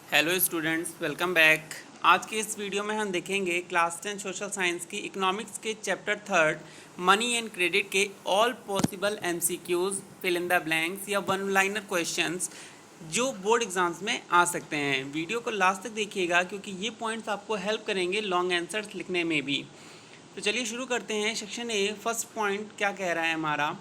Hello students, welcome back. आज के इस वीडियो में हम देखेंगे क्लास 10 सोशल साइंस की इकोनॉमिक्स के chapter third money and credit के all possible MCQs, fill in the blanks या वन लाइनर क्वेश्चंस जो बोर्ड एग्जाम्स में आ सकते हैं। वीडियो को लास्ट तक देखिएगा क्योंकि ये पॉइंट्स आपको हेल्प करेंगे लॉन्ग आंसर्स लिखने में भी। तो चलिए शुरू करते हैं। सेक्शन ए, फर्स्ट पॉइंट क्या कह रहा है हमारा,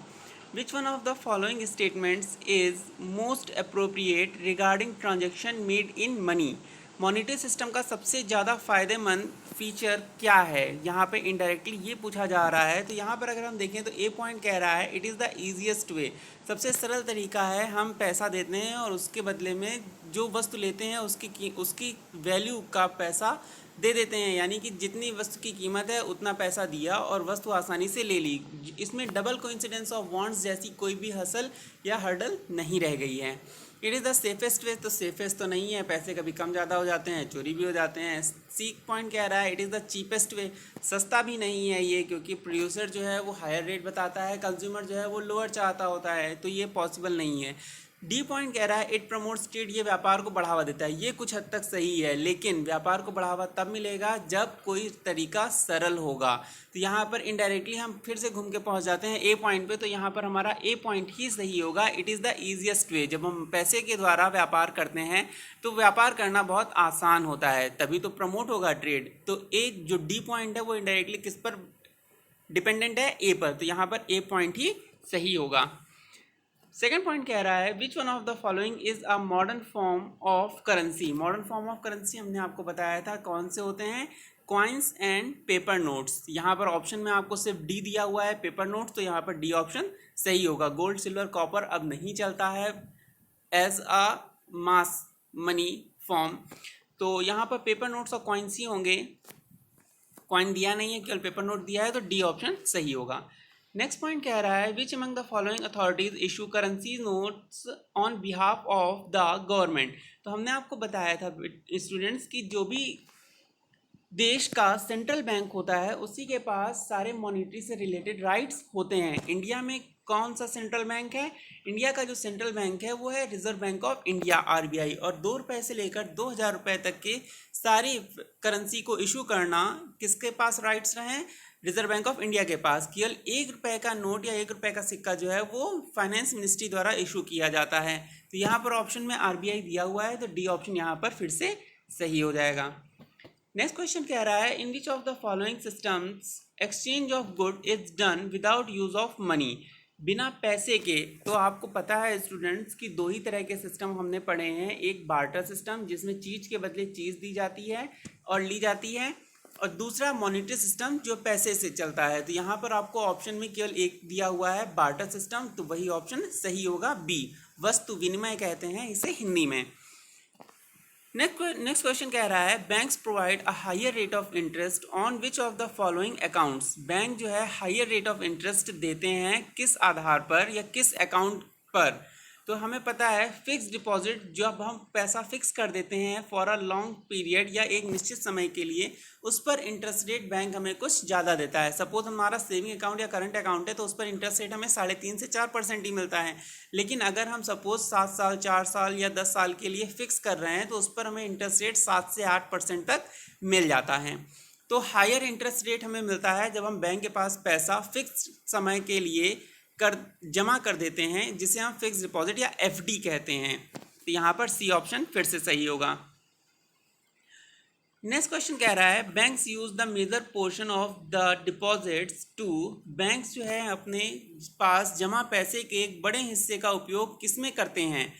Which one of the following statements is most appropriate regarding transaction made in money? Monetary system का सबसे ज़्यादा फायदेमंद फीचर क्या है? यहाँ पे इनडायरेक्टली ये पूछा जा रहा है। तो यहाँ पर अगर हम देखें तो ए पॉइंट कह रहा है it is the easiest way, सबसे सरल तरीका है। हम पैसा देते हैं और उसके बदले में जो वस्तु लेते हैं उसकी वैल्यू का पैसा दे देते हैं, यानी कि जितनी वस्तु की कीमत है उतना पैसा दिया और वस्तु आसानी से ले ली। इसमें डबल कोइंसिडेंस ऑफ वांट्स जैसी कोई भी हसल या हर्डल नहीं रह गई है। It is the safest way, तो सेफेस्ट तो नहीं है, पैसे कभी कम ज़्यादा हो जाते हैं, चोरी भी हो जाते हैं। सी पॉइंट कह रहा है it is the cheapest way, सस्ता भी नहीं है ये, क्योंकि प्रोड्यूसर जो है वो हायर रेट बताता है, कंज्यूमर जो है वो लोअर चाहता होता है, तो ये पॉसिबल नहीं है। डी पॉइंट कह रहा है इट प्रमोट्स ट्रेड, ये व्यापार को बढ़ावा देता है। ये कुछ हद तक सही है, लेकिन व्यापार को बढ़ावा तब मिलेगा जब कोई तरीका सरल होगा। तो यहाँ पर इनडायरेक्टली हम फिर से घूम के पहुँच जाते हैं ए पॉइंट पे। तो यहाँ पर हमारा ए पॉइंट ही सही होगा। It is the easiest way. जब हम पैसे के द्वारा व्यापार करते हैं तो व्यापार करना बहुत आसान होता है, तभी तो प्रमोट होगा ट्रेड। तो ए जो डी पॉइंट है वो इनडायरेक्टली किस पर डिपेंडेंट है? ए पर। तो यहाँ पर ए पॉइंट ही सही होगा। सेकेंड पॉइंट कह रहा है which one of the following is a modern form of currency. Modern form of currency हमने आपको बताया था कौन से होते हैं, कॉइन्स एंड पेपर नोट्स। यहाँ पर ऑप्शन में आपको सिर्फ डी दिया हुआ है, पेपर नोट्स, तो यहाँ पर डी ऑप्शन सही होगा। गोल्ड सिल्वर कॉपर अब नहीं चलता है as a mass money form, तो यहाँ पर पेपर नोट्स और कॉइन्स ही होंगे। कॉइन दिया नहीं है, केवल पेपर नोट दिया है, तो डी ऑप्शन सही होगा। नेक्स्ट पॉइंट कह रहा है which among the following authorities issue currency notes on behalf of the government. तो हमने आपको बताया था स्टूडेंट्स की जो भी देश का सेंट्रल बैंक होता है उसी के पास सारे मॉनिटरी से रिलेटेड राइट्स होते हैं। इंडिया में कौन सा सेंट्रल बैंक है? इंडिया का जो सेंट्रल बैंक है वो है reserve Bank of India, RBI. और 2 रुपये से लेकर 2000 रुपये तक के सारी करेंसी को इशू करना किसके पास राइट्स रहे? रिजर्व बैंक ऑफ इंडिया के पास। केवल 1 रुपये का नोट या 1 रुपये का सिक्का जो है वो फाइनेंस मिनिस्ट्री द्वारा इशू किया जाता है। तो यहाँ पर ऑप्शन में आरबीआई दिया हुआ है, तो डी ऑप्शन यहाँ पर फिर से सही हो जाएगा। नेक्स्ट क्वेश्चन कह रहा है in which of the following systems exchange of good is done without use of money. बिना पैसे के। तो आपको पता है स्टूडेंट्स कि 2 ही तरह के सिस्टम हमने पढ़े हैं, एक बार्टर सिस्टम जिसमें चीज़ के बदले चीज़ दी जाती है और ली जाती है, और दूसरा मॉनिटरी सिस्टम जो पैसे से चलता है। तो यहाँ पर आपको ऑप्शन में केवल एक दिया हुआ है बार्टर सिस्टम, तो वही ऑप्शन सही होगा बी, वस्तु विनिमय कहते हैं इसे हिंदी में। नेक्स्ट क्वेश्चन कह रहा है banks provide a higher rate of interest on which of the following accounts. Bank जो है हायर रेट ऑफ इंटरेस्ट देते हैं किस आधार पर या किस अकाउंट पर? तो हमें पता है फिक्स डिपॉजिट, जब हम पैसा फिक्स कर देते हैं फॉर अ लॉन्ग पीरियड या एक निश्चित समय के लिए, उस पर इंटरेस्ट रेट बैंक हमें कुछ ज़्यादा देता है। सपोज हमारा सेविंग अकाउंट या करंट अकाउंट है तो उस पर इंटरेस्ट रेट हमें 3.5 से 4% ही मिलता है। लेकिन अगर हम सपोज 7 साल 4 साल या 10 साल के लिए फिक्स कर रहे हैं तो उस पर हमें इंटरेस्ट रेट 7 से 8% तक मिल जाता है। तो हायर इंटरेस्ट रेट हमें मिलता है जब हम बैंक के पास पैसा फिक्स समय के लिए जमा कर देते हैं, जिसे हम फिक्स डिपॉजिट या एफडी कहते हैं। तो यहाँ पर सी ऑप्शन फिर से सही होगा। नेक्स्ट क्वेश्चन कह रहा है banks use the major portion of the deposits to. Banks जो है अपने पास जमा पैसे के एक बड़े हिस्से का उपयोग किसमें करते हैं?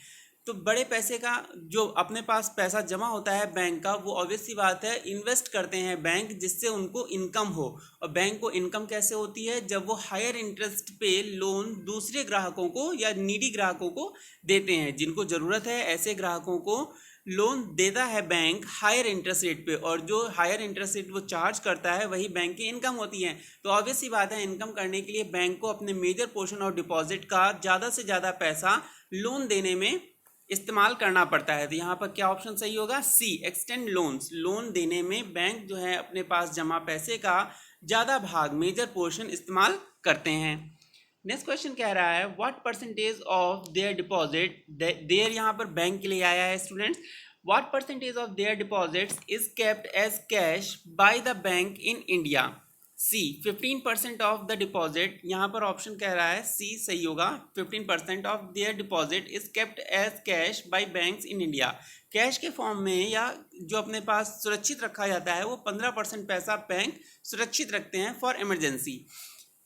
तो बड़े पैसे का जो अपने पास पैसा जमा होता है बैंक का, वो ऑब्वियस सी बात है इन्वेस्ट करते हैं बैंक, जिससे उनको इनकम हो। और बैंक को इनकम कैसे होती है? जब वो हायर इंटरेस्ट पे लोन दूसरे ग्राहकों को या नीडी ग्राहकों को देते हैं, जिनको ज़रूरत है ऐसे ग्राहकों को लोन देता है बैंक हायर इंटरेस्ट रेट पे, और जो हायर इंटरेस्ट रेट वो चार्ज करता है वही बैंक की इनकम होती है। तो ऑब्वियस सी बात है इनकम करने के लिए बैंक को अपने मेजर पोर्शन ऑफ डिपॉजिट का ज़्यादा से ज़्यादा पैसा लोन देने में इस्तेमाल करना पड़ता है। तो यहाँ पर क्या ऑप्शन सही होगा? सी, एक्सटेंड लोन्स। लोन देने में बैंक जो है अपने पास जमा पैसे का ज़्यादा भाग, मेजर पोर्शन इस्तेमाल करते हैं। नेक्स्ट क्वेश्चन कह रहा है what percentage of their deposit, their यहाँ पर बैंक के लिए आया है students, What percentage of their deposits is kept as cash by the bank in India? C 15% of the deposit. यहाँ पर ऑप्शन कह रहा है C सही होगा. 15% of their deposit is kept as cash by banks in India. Cash के form में या जो अपने पास सुरक्षित रखा जाता है वो 15% पैसा बैंक सुरक्षित रखते हैं फॉर इमरजेंसी.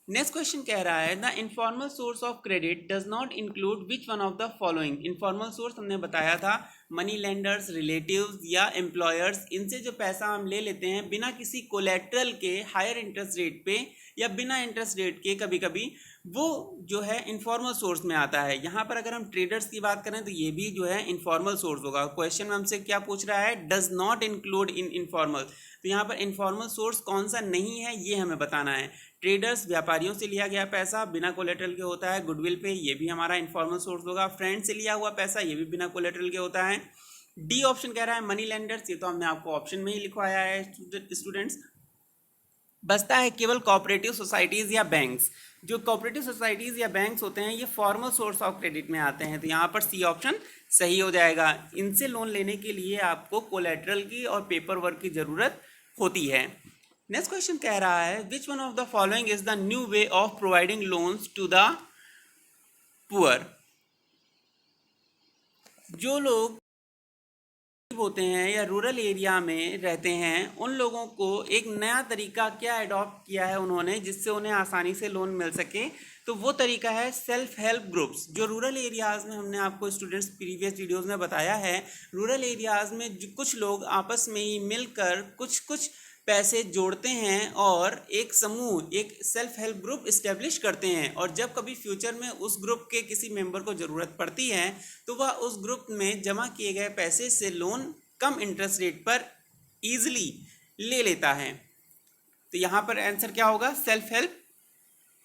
नेक्स्ट क्वेश्चन कह रहा है the informal source of credit does not include which one of the following. Informal source हमने बताया था मनी लेंडर्स, रिलेटिव्स या एम्प्लॉयर्स. इनसे जो पैसा हम ले लेते हैं बिना किसी कोलेट्रल के हायर इंटरेस्ट रेट पे या बिना इंटरेस्ट रेट के कभी कभी, वो जो है इनफॉर्मल सोर्स में आता है. यहाँ पर अगर हम ट्रेडर्स की बात करें तो ये भी जो है इनफॉर्मल सोर्स होगा. क्वेश्चन में हमसे क्या पूछ रहा है, does not include in informal. तो यहाँ पर इनफॉर्मल सोर्स कौन सा नहीं है ये हमें बताना है. ट्रेडर्स, व्यापारियों से लिया गया पैसा बिना कोलेट्रल के होता है. गुडविल पे, ये भी हमारा इनफॉर्मल सोर्स होगा. फ्रेंड से लिया हुआ पैसा, ये भी बिना कोलेट्रल के होता है. डी ऑप्शन कह रहा है मनी लेंडर्स, ये तो हमने आपको ऑप्शन में ही लिखवाया है स्टूडेंट्स. बचता है केवल कोऑपरेटिव सोसाइटीज या बैंक्स. जो कोऑपरेटिव सोसाइटीज या बैंक्स होते हैं ये फॉर्मल सोर्स ऑफ क्रेडिट में आते हैं. तो यहाँ पर सी ऑप्शन सही हो जाएगा. इनसे लोन लेने के लिए आपको कोलेट्रल की और पेपर वर्क की जरूरत होती है. नेक्स्ट क्वेश्चन कह रहा है which one of the following is the new way of providing loans to the poor. जो लोग होते हैं या रूरल एरिया में रहते हैं उन लोगों को एक नया तरीका क्या अडॉप्ट किया है उन्होंने जिससे उन्हें आसानी से लोन मिल सके. तो वो तरीका है सेल्फ हेल्प ग्रुप्स. जो रूरल एरियाज़ में हमने आपको स्टूडेंट्स प्रीवियस वीडियोस में बताया है, रूरल एरियाज़ में कुछ लोग आपस में ही मिलकर कुछ पैसे जोड़ते हैं और एक समूह, एक सेल्फ हेल्प ग्रुप इस्टेब्लिश करते हैं. और जब कभी फ्यूचर में उस ग्रुप के किसी मेंबर को ज़रूरत पड़ती है तो वह उस ग्रुप में जमा किए गए पैसे से लोन कम इंटरेस्ट रेट पर ईजिली ले लेता है. तो यहाँ पर आंसर क्या होगा, self help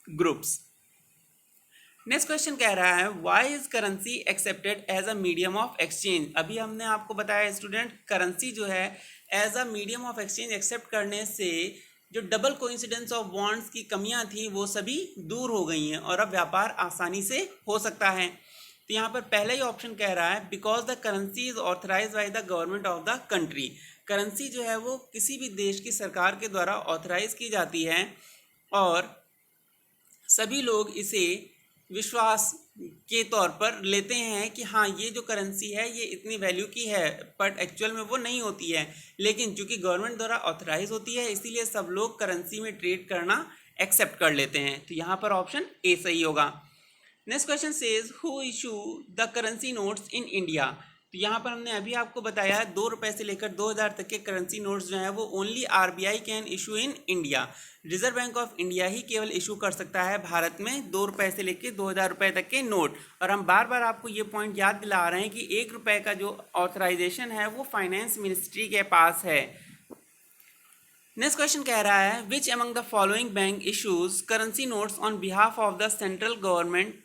groups. Next question कह रहा है why is currency accepted as a medium of exchange. अभी हमने आपको बताया स्टूडेंट, करेंसी जो है as a medium of exchange accept करने से जो डबल कोइंसिडेंस ऑफ बॉन्ड्स की कमियां थी वो सभी दूर हो गई हैं और अब व्यापार आसानी से हो सकता है. तो यहाँ पर पहला ही ऑप्शन कह रहा है because the currency is authorise by the government of the country. Currency जो है वो किसी भी देश की सरकार के द्वारा ऑथराइज की जाती है और सभी लोग इसे विश्वास के तौर पर लेते हैं कि हाँ ये जो करेंसी है ये इतनी वैल्यू की है, बट एक्चुअल में वो नहीं होती है. लेकिन चूंकि गवर्नमेंट द्वारा ऑथराइज होती है इसीलिए सब लोग करेंसी में ट्रेड करना एक्सेप्ट कर लेते हैं. तो यहाँ पर ऑप्शन ए सही होगा. Next question says who issue the currency notes in India. तो यहाँ पर हमने अभी आपको बताया 2 रुपये से लेकर 2000 तक के करेंसी नोट्स जो हैं वो only RBI can issue in India. Reserve Bank of India ही केवल इशू कर सकता है भारत में 2 रुपये से लेकर 2000 रुपये तक के नोट. और हम बार बार आपको ये पॉइंट याद दिला रहे हैं कि 1 रुपये का जो ऑथराइजेशन है वो फाइनेंस मिनिस्ट्री के पास है. नेक्स्ट क्वेश्चन कह रहा है which among the following bank issues currency notes on behalf of the central government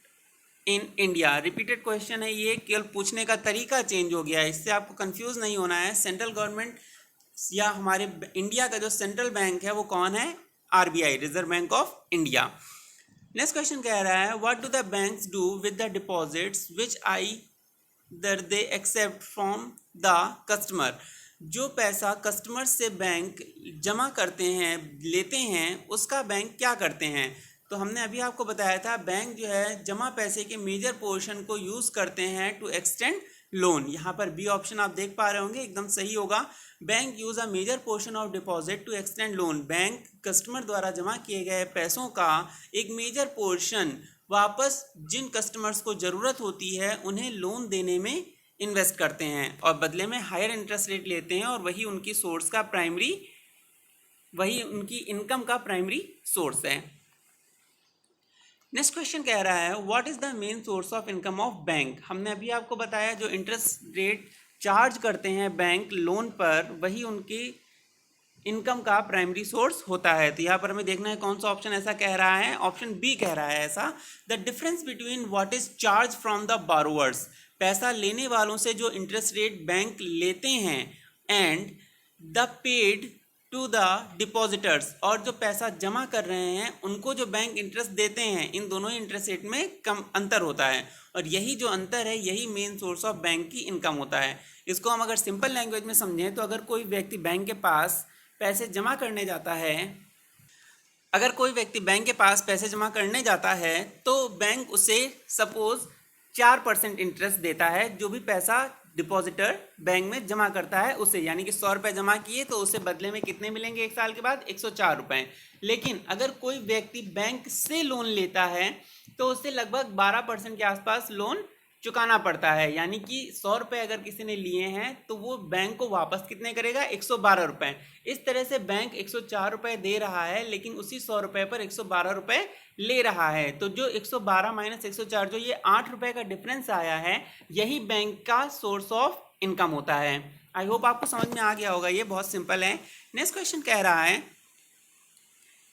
in India. Repeated question है ये, केवल पूछने का तरीका चेंज हो गया है, इससे आपको कंफ्यूज नहीं होना है. सेंट्रल गवर्नमेंट या हमारे इंडिया का जो सेंट्रल बैंक है वो कौन है, RBI, Reserve Bank of India. Next question कह रहा है what do the banks do with the deposits which either they accept from the customer. जो पैसा कस्टमर से बैंक जमा करते हैं, लेते हैं, उसका बैंक क्या करते हैं. तो हमने अभी आपको बताया था बैंक जो है जमा पैसे के मेजर पोर्शन को यूज़ करते हैं टू एक्सटेंड लोन. यहाँ पर बी ऑप्शन आप देख पा रहे होंगे एकदम सही होगा. Bank use a major portion of deposit to extend loan. Bank customer द्वारा जमा किए गए पैसों का एक मेजर पोर्शन वापस जिन कस्टमर्स को ज़रूरत होती है उन्हें लोन देने में इन्वेस्ट करते हैं और बदले में हायर इंटरेस्ट रेट लेते हैं और वही उनकी सोर्स का प्राइमरी, वही उनकी इनकम का प्राइमरी सोर्स है. नेक्स्ट क्वेश्चन कह रहा है what is the main source of income of bank. हमने अभी आपको बताया जो इंटरेस्ट रेट चार्ज करते हैं बैंक लोन पर वही उनकी इनकम का प्राइमरी सोर्स होता है. तो यहाँ पर हमें देखना है कौन सा ऑप्शन ऐसा कह रहा है. ऑप्शन बी कह रहा है ऐसा, the difference between what is charge from the borrowers. पैसा लेने वालों से जो इंटरेस्ट रेट बैंक लेते हैं and the paid to the depositors, और जो पैसा जमा कर रहे हैं उनको जो बैंक इंटरेस्ट देते हैं, इन दोनों इंटरेस्ट रेट में कम अंतर होता है और यही जो अंतर है यही मेन सोर्स ऑफ बैंक की इनकम होता है. इसको हम अगर सिंपल लैंग्वेज में समझें तो अगर कोई व्यक्ति बैंक के पास पैसे जमा करने जाता है, अगर कोई व्यक्ति बैंक के पास पैसे जमा करने जाता है तो बैंक उसे सपोज 4% इंटरेस्ट देता है, जो भी पैसा डिपॉजिटर बैंक में जमा करता है उसे, यानी कि 100 रुपये जमा किए तो उसे बदले में कितने मिलेंगे एक साल के बाद? 104 रुपये। लेकिन अगर कोई व्यक्ति बैंक से लोन लेता है तो उसे लगभग 12% के आसपास लोन चुकाना पड़ता है, यानी कि 100 रुपये अगर किसी ने लिए हैं तो वो बैंक को वापस कितने करेगा? 112 रुपये। इस तरह से बैंक 104 रुपये दे रहा है लेकिन उसी 100 रुपये पर 112 रुपये ले रहा है। तो जो 112 माइनस 104, जो ये 8 रुपये का डिफरेंस आया है, यही बैंक का सोर्स ऑफ इनकम होता है। आई होप आपको समझ में आ गया होगा, ये बहुत सिंपल है। नेक्स्ट क्वेश्चन कह रहा है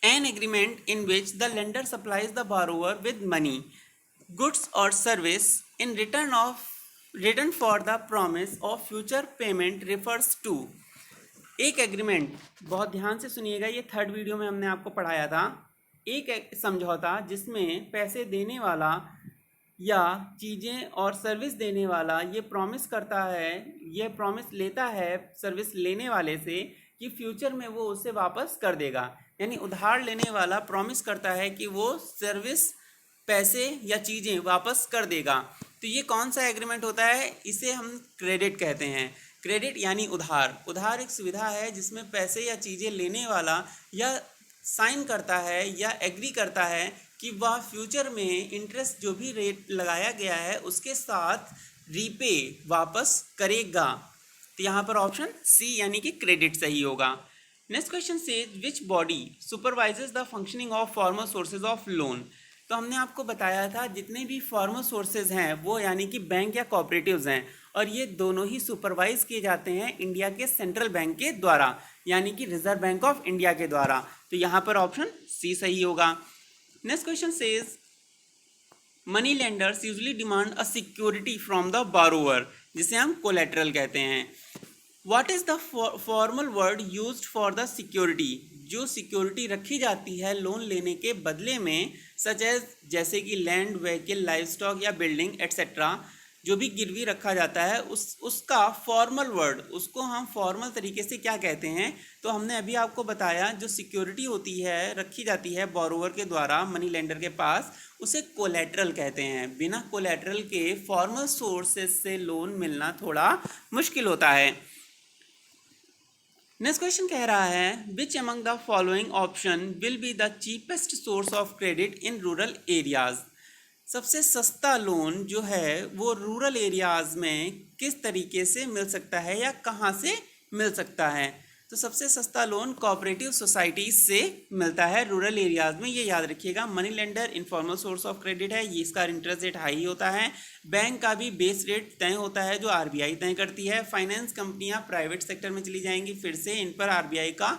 an agreement in which the lender supplies the बारोवर with money, goods or service in return for the promise of future payment refers to। एक एग्रीमेंट, बहुत ध्यान से सुनिएगा, ये थर्ड वीडियो में हमने आपको पढ़ाया था। एक समझौता जिसमें पैसे देने वाला या चीज़ें और सर्विस देने वाला ये प्रॉमिस करता है, ये प्रॉमिस लेता है सर्विस लेने वाले से कि फ्यूचर में वो उसे वापस कर देगा। यानी उधार लेने वाला प्रॉमिस करता है कि वो सर्विस, पैसे या चीज़ें वापस कर देगा। तो ये कौन सा एग्रीमेंट होता है? इसे हम क्रेडिट कहते हैं। क्रेडिट यानी उधार। उधार एक सुविधा है जिसमें पैसे या चीज़ें लेने वाला या साइन करता है या एग्री करता है कि वह फ्यूचर में इंटरेस्ट जो भी रेट लगाया गया है उसके साथ रीपे, वापस करेगा। तो यहाँ पर ऑप्शन सी यानी कि क्रेडिट सही होगा। नेक्स्ट क्वेश्चन से which body supervises the functioning of formal sources of loan. तो हमने आपको बताया था जितने भी फॉर्मल सोर्सेज हैं वो यानी कि बैंक या कोऑपरेटिव्स हैं, और ये दोनों ही सुपरवाइज किए जाते हैं इंडिया के सेंट्रल बैंक के द्वारा, यानी कि रिजर्व बैंक ऑफ इंडिया के द्वारा। तो यहाँ पर ऑप्शन सी सही होगा। Next question says money lenders usually demand a security from the बारोवर, जिसे हम कोलेटरल कहते हैं। What is the formal word used for the security, जो सिक्योरिटी रखी जाती है लोन लेने के बदले में, सच एज जैसे कि लैंड, व्हीकल, लाइव स्टॉक या बिल्डिंग एट्सेट्रा, जो भी गिरवी रखा जाता है उसका फॉर्मल वर्ड, उसको हम फॉर्मल तरीके से क्या कहते हैं? तो हमने अभी आपको बताया जो सिक्योरिटी होती है, रखी जाती है बोरोवर के द्वारा मनी लेंडर के पास, उसे कोलेटरल कहते हैं। बिना कोलेटरल के फॉर्मल सोर्सेज से लोन मिलना थोड़ा मुश्किल होता है। नेक्स्ट क्वेश्चन कह रहा है which among the following option will be the cheapest source of credit in rural areas. सबसे सस्ता लोन जो है वो रूरल एरियाज में किस तरीके से मिल सकता है या कहाँ से मिल सकता है? तो सबसे सस्ता लोन कोऑपरेटिव सोसाइटीज से मिलता है रूरल एरियाज में। ये याद रखिएगा, money lender informal source of credit है, ये इसका इंटरेस्ट रेट हाई होता है। बैंक का भी बेस रेट तय होता है जो आरबीआई तय करती है। फाइनेंस कंपनियां प्राइवेट सेक्टर में चली जाएंगी, फिर से इन पर आरबीआई का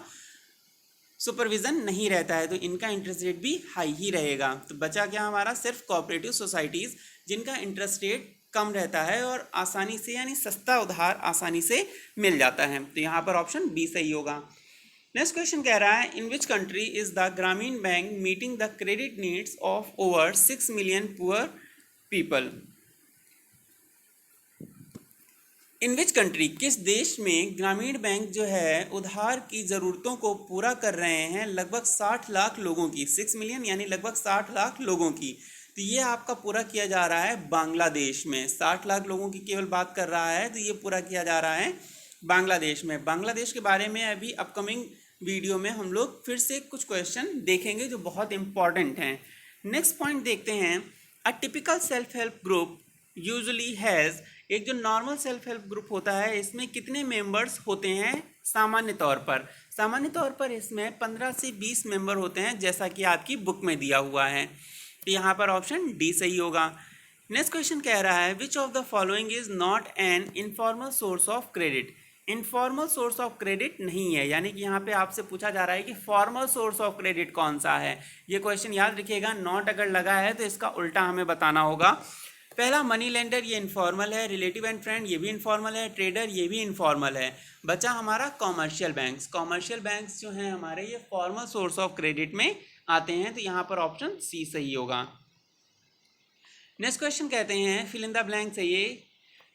सुपरविजन नहीं रहता है, तो इनका इंटरेस्ट रेट भी हाई ही रहेगा। तो बचा क्या हमारा? सिर्फ कोऑपरेटिव सोसाइटीज़, जिनका इंटरेस्ट रेट कम रहता है और आसानी से, यानी सस्ता उधार आसानी से मिल जाता है। तो यहाँ पर ऑप्शन बी सही होगा। नेक्स्ट क्वेश्चन कह रहा है in which country is the ग्रामीण bank meeting the credit needs of over 6 million poor people. In which country, किस देश में ग्रामीण बैंक जो है उधार की ज़रूरतों को पूरा कर रहे हैं लगभग 60 लाख लोगों की। 6 मिलियन यानी लगभग 60 लाख लोगों की। तो ये आपका पूरा किया जा रहा है बांग्लादेश में। 60 लाख लोगों की केवल बात कर रहा है, तो ये पूरा किया जा रहा है बांग्लादेश में। बांग्लादेश के बारे में अभी अपकमिंग वीडियो में हम लोग फिर से कुछ क्वेश्चन देखेंगे जो बहुत इंपॉर्टेंट हैं। नेक्स्ट पॉइंट देखते हैं, a typical self help group usually has, एक जो नॉर्मल सेल्फ हेल्प ग्रुप होता है इसमें कितने मेंबर्स होते हैं? सामान्य तौर पर इसमें 15 से 20 मेंबर होते हैं, जैसा कि आपकी बुक में दिया हुआ है। तो यहाँ पर ऑप्शन डी सही होगा। नेक्स्ट क्वेश्चन कह रहा है विच of the following is not an informal source of credit. Informal source of credit नहीं है, यानी कि यहाँ पे आपसे पूछा जा रहा है कि फॉर्मल सोर्स ऑफ क्रेडिट कौन सा है। ये क्वेश्चन याद रखिएगा, नॉट अगर लगा है तो इसका उल्टा हमें बताना होगा। पहला मनी लेंडर, ये इनफॉर्मल है। रिलेटिव एंड फ्रेंड, ये भी इनफॉर्मल है। ट्रेडर, ये भी इनफॉर्मल है। बचा हमारा कॉमर्शियल बैंक्स। कॉमर्शियल बैंक्स जो हैं हमारे, ये फॉर्मल सोर्स ऑफ क्रेडिट में आते हैं। तो यहाँ पर ऑप्शन सी सही होगा। नेक्स्ट क्वेश्चन कहते हैं फिल इन द ब्लैंक चाहिए,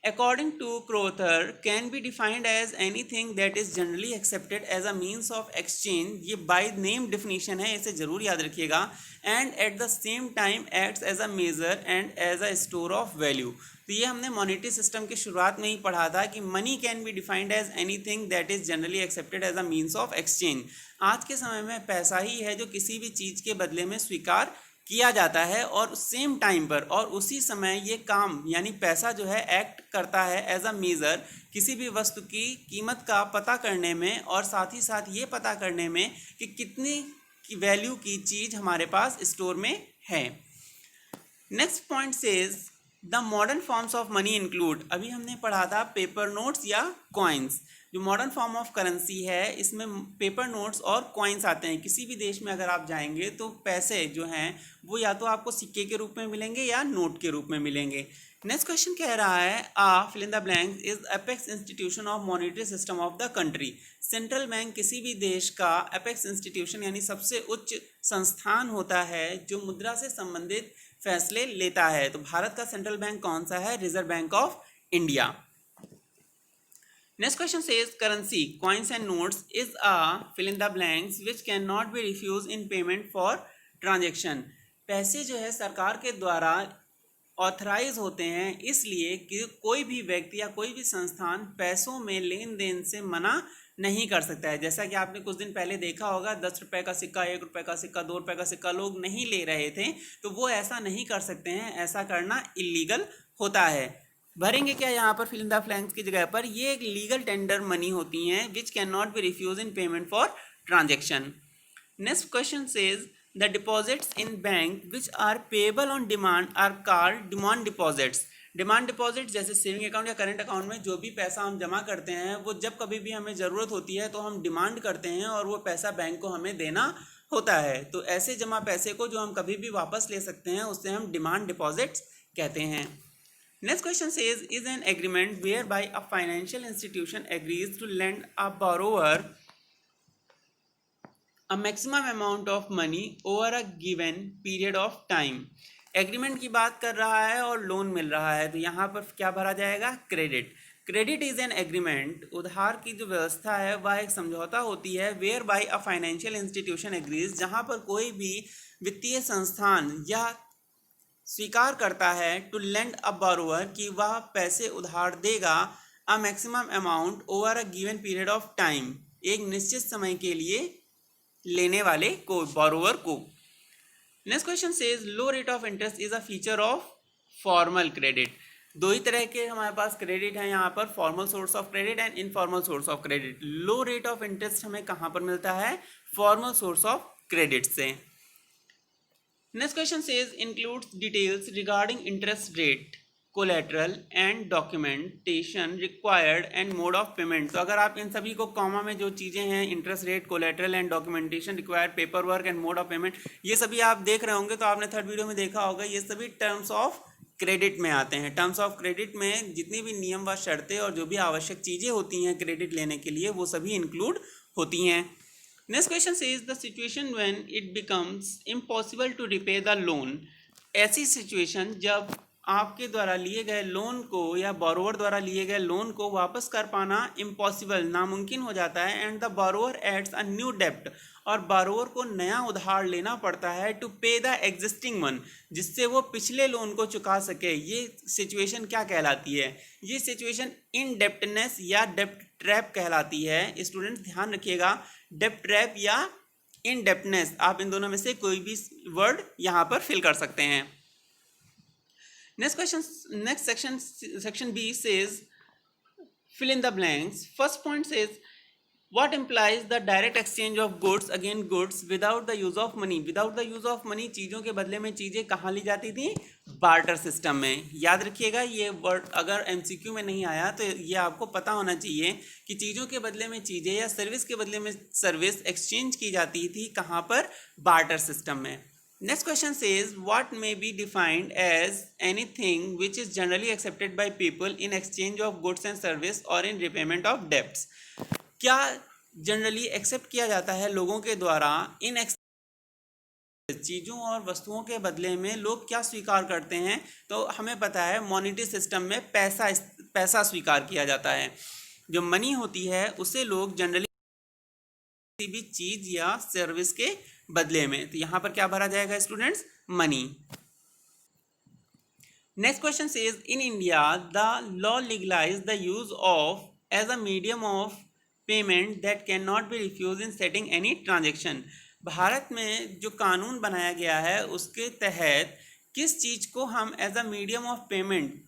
According to Crowther, can be defined as anything that is generally accepted as a means of exchange. ये by name definition है, इसे जरूर याद रखिएगा. And at the same time acts as a measure and as a store of value. तो ये हमने monetary system की शुरुआत में ही पढ़ा था कि money can be defined as anything that is generally accepted as a means of exchange. आज के समय में पैसा ही है जो किसी भी चीज़ के बदले में स्वीकार किया जाता है और सेम टाइम पर और उसी समय ये काम यानी पैसा जो है एक्ट करता है एज अ मेज़र किसी भी वस्तु की कीमत का पता करने में और साथ ही साथ ये पता करने में कि कितनी की वैल्यू की चीज़ हमारे पास स्टोर में है. Next point says the modern forms of money include. अभी हमने पढ़ा था पेपर नोट्स या कॉइन्स. जो मॉडर्न फॉर्म ऑफ करेंसी है इसमें पेपर नोट्स और कॉइन्स आते हैं. किसी भी देश में अगर आप जाएंगे तो पैसे जो हैं वो या तो आपको सिक्के के रूप में मिलेंगे या नोट के रूप में मिलेंगे. नेक्स्ट क्वेश्चन कह रहा है fill in the blanks is apex institution of monetary system of the country. Central bank किसी भी देश का अपेक्स इंस्टीट्यूशन यानी सबसे उच्च संस्थान होता है जो मुद्रा से संबंधित फैसले लेता है. तो भारत का सेंट्रल बैंक कौन सा है? Reserve Bank of India. Next question says currency, coins and notes is a fill in the blanks which cannot be refused in payment for transaction. पैसे जो है सरकार के द्वारा ऑथराइज होते हैं इसलिए कि कोई भी व्यक्ति या कोई भी संस्थान पैसों में लेन देन से मना नहीं कर सकता है. जैसा कि आपने कुछ दिन पहले देखा होगा 10 रुपए का सिक्का, 1 रुपए का सिक्का, 2 रुपए का सिक्का लोग नहीं ले रहे थे. तो वो ऐसा नहीं कर सकते हैं, ऐसा करना इलीगल होता है. भरेंगे क्या यहाँ पर फिल इन द ब्लैंक्स की जगह पर? ये एक लीगल टेंडर मनी होती हैं which can not be refuse in payment for transaction. Next question says the deposits in bank which are payable on demand are called demand deposits. Demand deposit जैसे saving account या current account में जो भी पैसा हम जमा करते हैं वो जब कभी भी हमें ज़रूरत होती है तो हम डिमांड करते हैं और वो पैसा बैंक को हमें देना होता है. तो ऐसे जमा पैसे को जो हम कभी भी वापस ले सकते हैं उससे हम डिमांड डिपॉजिट्स कहते हैं. Next question says is an agreement whereby a financial institution agrees to lend a borrower a maximum amount of money over a given period of time. Agreement की बात कर रहा है और लोन मिल रहा है तो यहाँ पर क्या भरा जाएगा? Credit. Credit is an agreement. उधार की जो व्यवस्था है वह एक समझौता होती है whereby a financial institution agrees, जहाँ पर कोई भी वित्तीय संस्थान या स्वीकार करता है टू लेंड अ बोरोवर कि वह पैसे उधार देगा a maximum amount over a given period of time, एक निश्चित समय के लिए लेने वाले को, बोरोवर को. Next question says low rate of interest is a feature of formal credit. दो ही तरह के हमारे पास क्रेडिट है यहाँ पर, formal source of credit and informal source of credit. Low rate of interest हमें कहाँ पर मिलता है? फॉर्मल सोर्स ऑफ क्रेडिट से. Next question says includes details regarding interest rate, collateral and documentation required and mode of payment. तो अगर आप इन सभी को कॉमा में जो चीज़ें हैं interest rate, collateral and documentation required, paper work and mode of payment, ये सभी आप देख रहे होंगे तो आपने थर्ड वीडियो में देखा होगा. ये सभी टर्म्स ऑफ क्रेडिट में आते हैं. टर्म्स ऑफ क्रेडिट में जितनी भी नियम व शर्तें और जो भी आवश्यक चीज़ें होती हैं क्रेडिट लेने के लिए वो सभी इंक्लूड होती हैं. Next question says the situation when it becomes impossible to repay the loan. ऐसी सिचुएशन जब आपके द्वारा लिए गए लोन को या बोरोवर द्वारा लिए गए लोन को वापस कर पाना इम्पॉसिबल, नामुमकिन हो जाता है. And the borrower adds a new डेप्ट, और बोरोवर को नया उधार लेना पड़ता है टू पे द एग्जिस्टिंग वन, जिससे वो पिछले लोन को चुका सके. ये सिचुएशन क्या कहलाती है? ये सिचुएशन इनडेप्टनेस या डेप्ट ट्रैप कहलाती है. स्टूडेंट्स ध्यान रखिएगा, डेप्ट ट्रैप या इनडेप्टनेस, आप इन दोनों में से कोई भी वर्ड यहाँ पर फिल कर सकते हैं. Next question, next section B says fill in the blanks. First point says what implies the direct exchange of goods against goods without the use of money. Without the use of money, चीज़ों के बदले में चीज़ें कहाँ ली जाती थी? Barter system में. याद रखिएगा ये वर्ड अगर MCQ में नहीं आया तो ये आपको पता होना चाहिए कि चीज़ों के बदले में चीज़ें या सर्विस के बदले में सर्विस एक्सचेंज की जाती थी कहाँ पर? बार्टर सिस्टम में. Next question says what may be defined as anything which is generally accepted by people in exchange of goods and service or in repayment of debts. क्या जनरली एक्सेप्ट किया जाता है लोगों के द्वारा इन चीज़ों और वस्तुओं के बदले में लोग क्या स्वीकार करते हैं, तो हमें पता है मॉनेटरी सिस्टम में पैसा स्वीकार किया जाता है। जो मनी होती है उसे लोग जनरली किसी भी चीज या सर्विस के बदले में, तो यहाँ पर क्या भरा जाएगा students, money. Next question says in India the law legalise the use of as a medium of payment that can not be refuse in setting any transaction. Bharat में जो कानून बनाया गया है उसके तहत किस चीज को हम as a medium of payment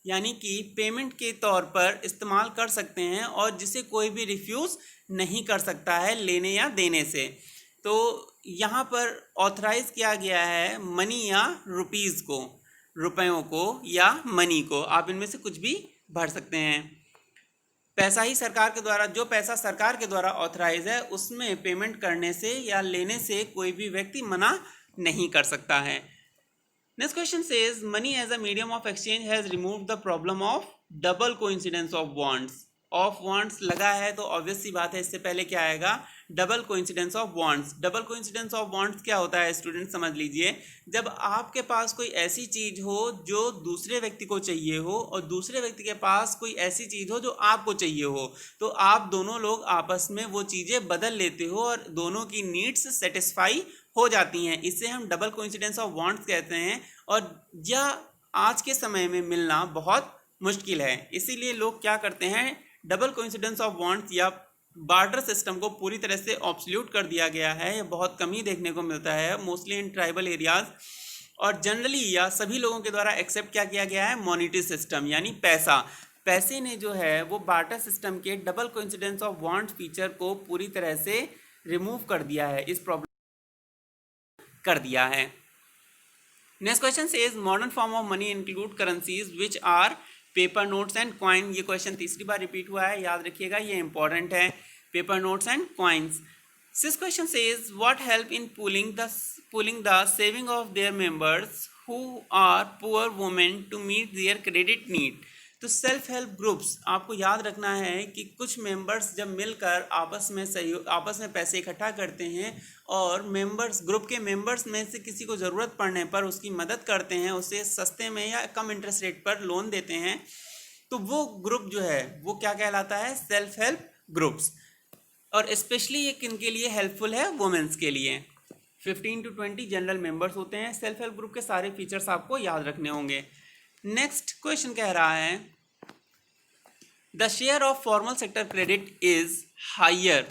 यानी कि पेमेंट के तौर पर इस्तेमाल कर सकते हैं और जिसे कोई भी रिफ्यूज़ नहीं कर सकता है लेने या देने से। तो यहाँ पर ऑथराइज किया गया है मनी या रुपीज़ को, रुपयों को या मनी को, आप इनमें से कुछ भी भर सकते हैं। पैसा ही सरकार के द्वारा, जो पैसा सरकार के द्वारा ऑथराइज है उसमें पेमेंट करने से या लेने से कोई भी व्यक्ति मना नहीं कर सकता है। Next question says money as a medium of exchange has removed the problem of double coincidence of bonds. Of wants लगा है तो ऑब्वियस सी बात है इससे पहले क्या आएगा, double coincidence of bonds. Double coincidence of bonds क्या होता है स्टूडेंट समझ लीजिए, जब आपके पास कोई ऐसी चीज हो जो दूसरे व्यक्ति को चाहिए हो और दूसरे व्यक्ति के पास कोई ऐसी चीज हो जो आपको चाहिए हो, तो आप दोनों लोग आपस में वो चीजें बदल लेते हो और दोनों की नीड्स सेटिस्फाई हो जाती हैं। इससे हम डबल कोइंसिडेंस ऑफ बॉन्ड्स कहते हैं और यह आज के समय में मिलना बहुत मुश्किल है। इसीलिए लोग क्या करते हैं, डबल कोइंसिडेंस ऑफ बॉन्ड्स या बार्टर सिस्टम को पूरी तरह से ऑब्सोल्यूट कर दिया गया है। यह बहुत कम ही देखने को मिलता है, मोस्टली इन ट्राइबल एरियाज, और जनरली या सभी लोगों के द्वारा एक्सेप्ट क्या किया गया है, मॉनेटरी सिस्टम यानी पैसा। पैसे ने जो है वो बार्टर सिस्टम के double coincidence of bonds feature को पूरी तरह से रिमूव कर दिया है, इस प्रॉब्लम कर दिया है। Next question says modern form of money include currencies which are paper notes and coin. ये क्वेश्चन तीसरी बार रिपीट हुआ है, याद रखिएगा ये इंपॉर्टेंट है, paper notes and coins. This question says what help in pulling the saving of their members who are poor women to meet their credit need. तो सेल्फ हेल्प ग्रुप्स, आपको याद रखना है कि कुछ मेंबर्स जब मिलकर आपस में पैसे इकट्ठा करते हैं और ग्रुप के मेंबर्स में से किसी को ज़रूरत पड़ने पर उसकी मदद करते हैं, उसे सस्ते में या कम इंटरेस्ट रेट पर लोन देते हैं, तो वो ग्रुप जो है वो क्या कहलाता है, सेल्फ हेल्प ग्रुप्स। और स्पेशली ये किन के लिए हेल्पफुल है, वुमेन्स के लिए। 15 to 20 जनरल मेंबर्स होते हैं। सेल्फ हेल्प ग्रुप के सारे फीचर्स आपको याद रखने होंगे। नेक्स्ट क्वेश्चन कह रहा है the share of formal sector credit is higher,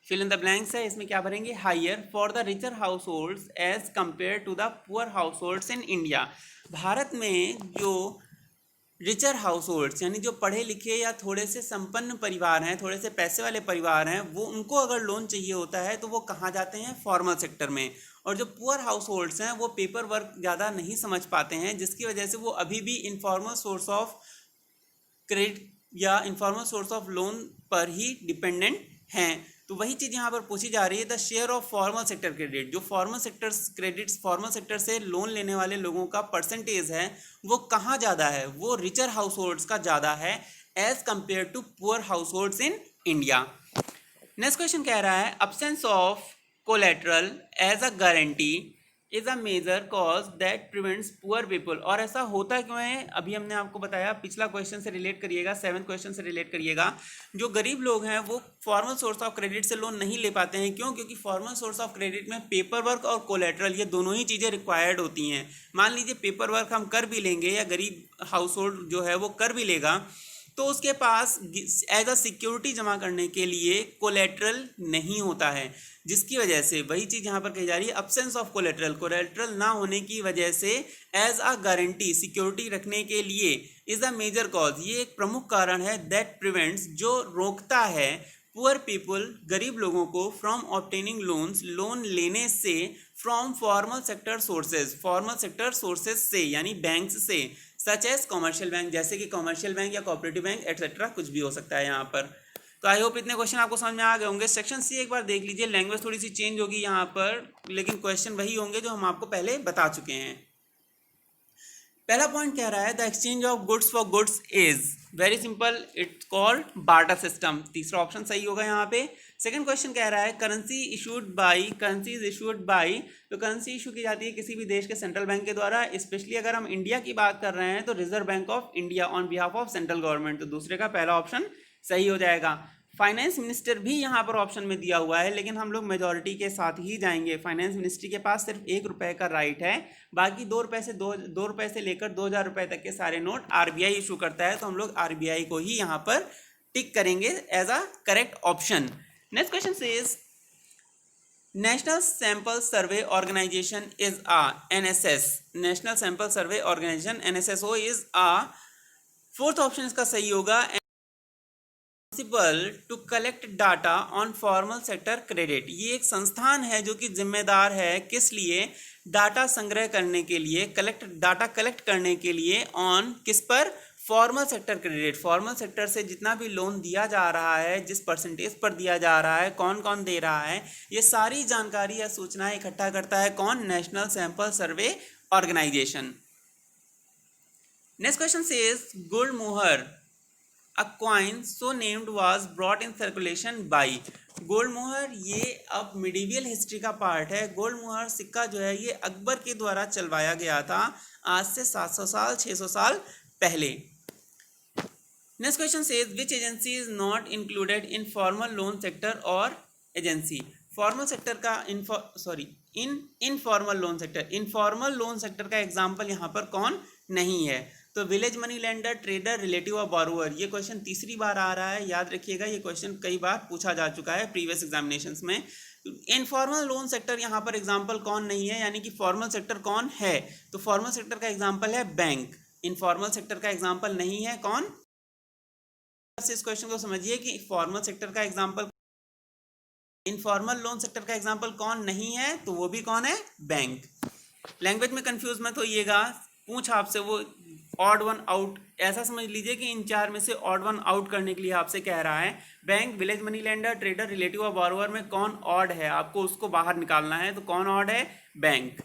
fill in the blanks है, इसमें क्या भरेंगे, higher for the richer households as compare to the poor households in India. Bharat में जो रिचर हाउस होल्ड्स यानी जो पढ़े लिखे या थोड़े से संपन्न परिवार हैं, थोड़े से पैसे वाले परिवार हैं, वो उनको अगर लोन चाहिए होता है तो वो कहाँ जाते हैं, फॉर्मल सेक्टर में। और जो पुअर हाउस होल्ड्स हैं वो पेपर वर्क ज़्यादा नहीं समझ पाते हैं, जिसकी वजह से वो अभी भी इनफॉर्मल सोर्स ऑफ क्रेडिट या इनफॉर्मल सोर्स ऑफ लोन पर ही डिपेंडेंट हैं। तो वही चीज़ यहाँ पर पूछी जा रही है, the share of formal sector credit, जो फॉर्मल सेक्टर से लोन लेने वाले लोगों का परसेंटेज है वो कहाँ ज़्यादा है, वो रिचर हाउस होल्ड्स का ज़्यादा है as compare to poor households in India. Next question कह रहा है absence of collateral as a guarantee is a major cause that prevents poor people. और ऐसा होता क्यों है, अभी हमने आपको बताया, पिछला क्वेश्चन से रिलेट करिएगा, 7th क्वेश्चन से रिलेट करिएगा। जो गरीब लोग हैं वो फॉर्मल सोर्स ऑफ क्रेडिट से लोन नहीं ले पाते हैं, क्यों, क्योंकि फॉर्मल सोर्स ऑफ क्रेडिट में पेपर वर्क और कोलेट्रल ये दोनों ही चीज़ें रिक्वायर्ड होती हैं। मान लीजिए पेपर वर्क हम कर भी लेंगे या गरीब हाउस होल्ड जो है वो कर भी लेगा, तो उसके पास एज अ सिक्योरिटी जमा करने के लिए कोलेट्रल नहीं होता है, जिसकी वजह से वही चीज़ यहाँ पर कही जा रही है, अब्सेंस ऑफ कोलेट्रल ना होने की वजह से एज अ गारंटी सिक्योरिटी रखने के लिए इज अ मेजर कॉज, ये एक प्रमुख कारण है, दैट प्रिवेंट्स जो रोकता है पुअर पीपल गरीब लोगों को फ्रॉम ऑब्टेनिंग लोन्स लोन लेने से फ्रॉम फॉर्मल सेक्टर सोर्सेज से यानी बैंक्स से, सच एज कॉमर्शियल बैंक, जैसे कि कॉमर्शियल बैंक या कोऑपरेटिव बैंक एटसेट्रा, कुछ भी हो सकता है यहाँ पर। तो आई होप इतने क्वेश्चन आपको समझ में आ गए होंगे। सेक्शन सी एक बार देख लीजिए, लैंग्वेज थोड़ी सी चेंज होगी यहाँ पर, लेकिन क्वेश्चन वही होंगे जो हम आपको पहले बता चुके हैं। पहला पॉइंट कह रहा है the exchange of goods for goods is very simple, it's called barter system. तीसरा ऑप्शन सही होगा यहाँ पे। सेकंड क्वेश्चन कह रहा है currency issued by, currency is issued by, तो करेंसी इशू की जाती है किसी भी देश के सेंट्रल बैंक के द्वारा। स्पेशली अगर हम इंडिया की बात कर रहे हैं तो reserve Bank of India on behalf of central government, तो दूसरे का पहला ऑप्शन सही हो जाएगा। फाइनेंस मिनिस्टर भी यहाँ पर ऑप्शन में दिया हुआ है, लेकिन हम लोग मेजॉरिटी के साथ ही जाएंगे। फाइनेंस मिनिस्ट्री के पास सिर्फ 1 रुपए का राइट है, बाकी 2 रुपए से लेकर 2000 रुपए तक के सारे नोट आरबीआई इशू करता है, तो हम लोग आरबीआई को ही यहाँ पर टिक करेंगे as a correct option. Next question says national sample survey organisation is a NSS, national sample survey organisation NSSO is a, fourth option इसका सही होगा, to collect data on formal sector credit. ये एक संस्थान है जो कि जिम्मेदार है किस लिए, डाटा संग्रह करने के लिए, डाटा कलेक्ट करने के लिए ऑन किस पर, formal sector credit. Formal sector से जितना भी लोन दिया जा रहा है, जिस परसेंटेज पर दिया जा रहा है, कौन कौन दे रहा है, ये सारी जानकारी या सूचनाएं इकट्ठा करता है कौन, national sample survey organisation. Next question says gold mohur A coin so named was brought in circulation by, gold मोहर ये अब मिडिवियल हिस्ट्री का पार्ट है। गोल्ड मोहर सिक्का जो है ये अकबर के द्वारा चलवाया गया था आज से 700 साल 600 साल पहले। Next question says which agency is not included in formal loan sector और एजेंसी, फॉर्मल सेक्टर का informal loan sector, informal loan sector का एग्जाम्पल यहाँ पर कौन नहीं है, तो village money lender, trader, relative और बोरोवर। ये क्वेश्चन तीसरी बार आ रहा है, याद रखिएगा ये क्वेश्चन कई बार पूछा जा चुका है प्रीवियस एग्जामिनेशंस में। इनफॉर्मल लोन सेक्टर यहाँ पर एग्जाम्पल कौन नहीं है, यानी कि फॉर्मल सेक्टर कौन है, तो फॉर्मल सेक्टर का एग्जाम्पल है बैंक। इनफॉर्मल सेक्टर का एग्जाम्पल नहीं है कौन, इस क्वेश्चन को समझिए कि फॉर्मल सेक्टर का एग्जाम्पल, इनफॉर्मल लोन सेक्टर का एग्जाम्पल कौन नहीं है, तो वो भी कौन है, बैंक। लैंग्वेज में कंफ्यूज मत होइएगा, पूछ आपसे वो ऑड वन आउट, ऐसा समझ लीजिए कि इन चार में से ऑड वन आउट करने के लिए आपसे कह रहा है bank, village money lender, trader, relative और बोरोवर में कौन ऑड है, आपको उसको बाहर निकालना है, तो कौन ऑड है, बैंक।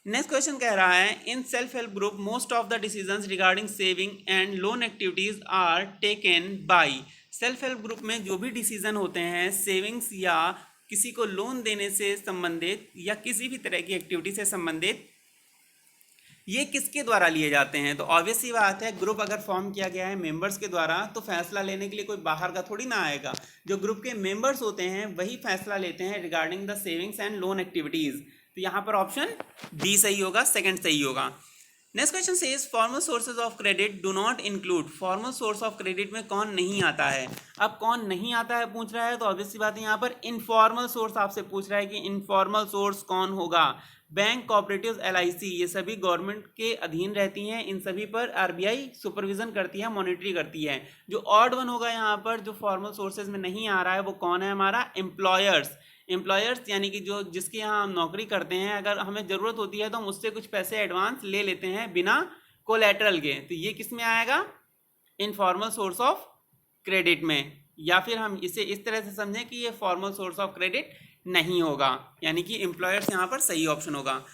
नेक्स्ट क्वेश्चन कह रहा है in self help group most of the decisions regarding saving and loan activities are taken by, self help group में जो भी डिसीजन होते हैं सेविंग्स या किसी को लोन देने से संबंधित या किसी भी तरह की एक्टिविटी से संबंधित, ये किसके द्वारा लिए जाते हैं, तो ऑब्वियस सी बात है ग्रुप अगर फॉर्म किया गया है मेंबर्स के द्वारा तो फैसला लेने के लिए कोई बाहर का थोड़ी ना आएगा, जो ग्रुप के मेंबर्स होते हैं वही फैसला लेते हैं regarding the savings and loan activities, तो यहाँ पर ऑप्शन डी सही होगा, सेकंड सही होगा। Next question says formal sources of credit do not include, formal source of credit में कौन नहीं आता है, अब कौन नहीं आता है पूछ रहा है, तो ऑब्वियस सी बात है यहाँ पर इनफॉर्मल सोर्स आपसे पूछ रहा है कि इनफॉर्मल सोर्स कौन होगा, बैंक, कोऑपरेटिव्स, एलआईसी, ये सभी गवर्नमेंट के अधीन रहती हैं, इन सभी पर आरबीआई सुपरविजन करती है, मॉनिटरी करती है। जो ऑड वन होगा यहाँ पर जो फॉर्मल सोर्सेज में नहीं आ रहा है वो कौन है, हमारा एम्प्लॉयर्स। एम्प्लॉयर्स यानी कि जो जिसके यहाँ हम नौकरी करते हैं, अगर हमें ज़रूरत होती है तो हम उससे कुछ पैसे एडवांस ले लेते हैं बिना कोलैटरल के, तो ये किस में आएगा, इनफॉर्मल सोर्स ऑफ क्रेडिट में, या फिर हम इसे इस तरह से समझें कि ये फॉर्मल सोर्स ऑफ क्रेडिट नहीं होगा, यानी कि एम्प्लॉयर्स यहाँ पर सही ऑप्शन होगा।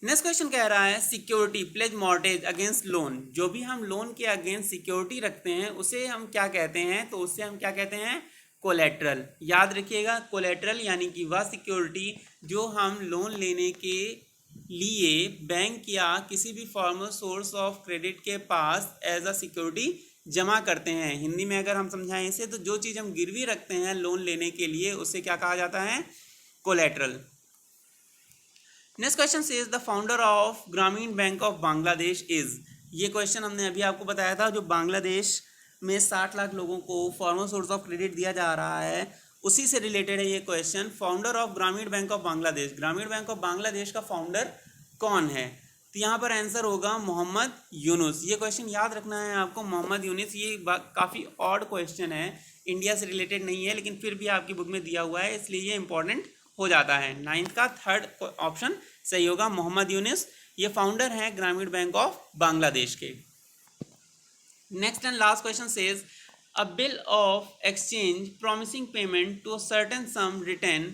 नेक्स्ट क्वेश्चन कह रहा है security pledge mortgage against loan, जो भी हम लोन के अगेंस्ट सिक्योरिटी रखते हैं उसे हम क्या कहते हैं, तो उससे हम क्या कहते हैं, कोलैटरल। याद रखिएगा कोलैटरल यानी कि वह सिक्योरिटी जो हम लोन लेने के लिए बैंक या किसी भी फॉर्मल सोर्स ऑफ क्रेडिट के पास एज अ सिक्योरिटी जमा करते हैं। हिंदी में अगर हम समझाएं इसे तो जो चीज़ हम गिरवी रखते हैं लोन लेने के लिए उसे क्या कहा जाता है, collateral. Next question says the founder of ग्रामीण बैंक ऑफ बांग्लादेश इज, ये क्वेश्चन हमने अभी आपको बताया था, जो बांग्लादेश में 60 लाख लोगों को फॉर्मल सोर्स ऑफ क्रेडिट दिया जा रहा है उसी से रिलेटेड है ये क्वेश्चन। फाउंडर ऑफ ग्रामीण बैंक ऑफ बांग्लादेश, ग्रामीण बैंक ऑफ बांग्लादेश का फाउंडर कौन है, तो यहाँ पर आंसर होगा मोहम्मद यूनुस। ये क्वेश्चन याद रखना है आपको, मोहम्मद यूनुस। ये काफ़ी ऑड क्वेश्चन है, इंडिया से रिलेटेड नहीं है लेकिन फिर भी आपकी बुक में दिया हुआ है इसलिए ये इंपॉर्टेंट हो जाता है। 9th का थर्ड ऑप्शन सही होगा, मोहम्मद यूनुस, ये फाउंडर हैं ग्रामीण बैंक ऑफ बांग्लादेश के। Next and last question says a bill of exchange promising payment to a certain sum return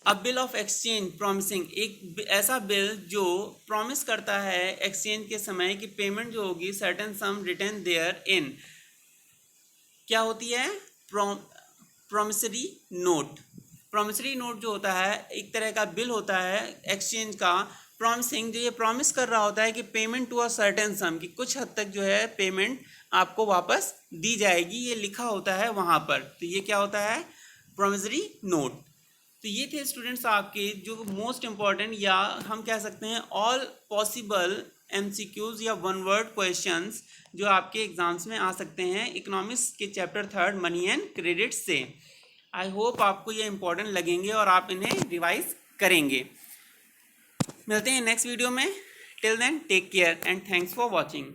a bill of exchange promising, एक ऐसा बिल जो प्रॉमिस करता है एक्सचेंज के समय कि पेमेंट जो होगी certain sum return therein, क्या होती है, प्रॉमिसरी नोट। प्रॉमिसरी नोट जो होता है एक तरह का बिल होता है एक्सचेंज का, प्रॉमिसिंग, जो ये प्रॉमिस कर रहा होता है कि payment to a certain sum, कि कुछ हद तक जो है पेमेंट आपको वापस दी जाएगी, ये लिखा होता है वहाँ पर। तो ये क्या होता है, प्रॉमिसरी नोट। तो ये थे स्टूडेंट्स आपके जो मोस्ट इम्पॉर्टेंट, या हम कह सकते हैं ऑल पॉसिबल एमसीक्यूज या वन वर्ड क्वेश्चंस जो आपके एग्जाम्स में आ सकते हैं इकोनॉमिक्स के चैप्टर 3 मनी एंड क्रेडिट से। आई होप आपको ये इंपॉर्टेंट लगेंगे और आप इन्हें रिवाइज करेंगे। मिलते हैं नेक्स्ट वीडियो में। Till then take care and thanks for watching.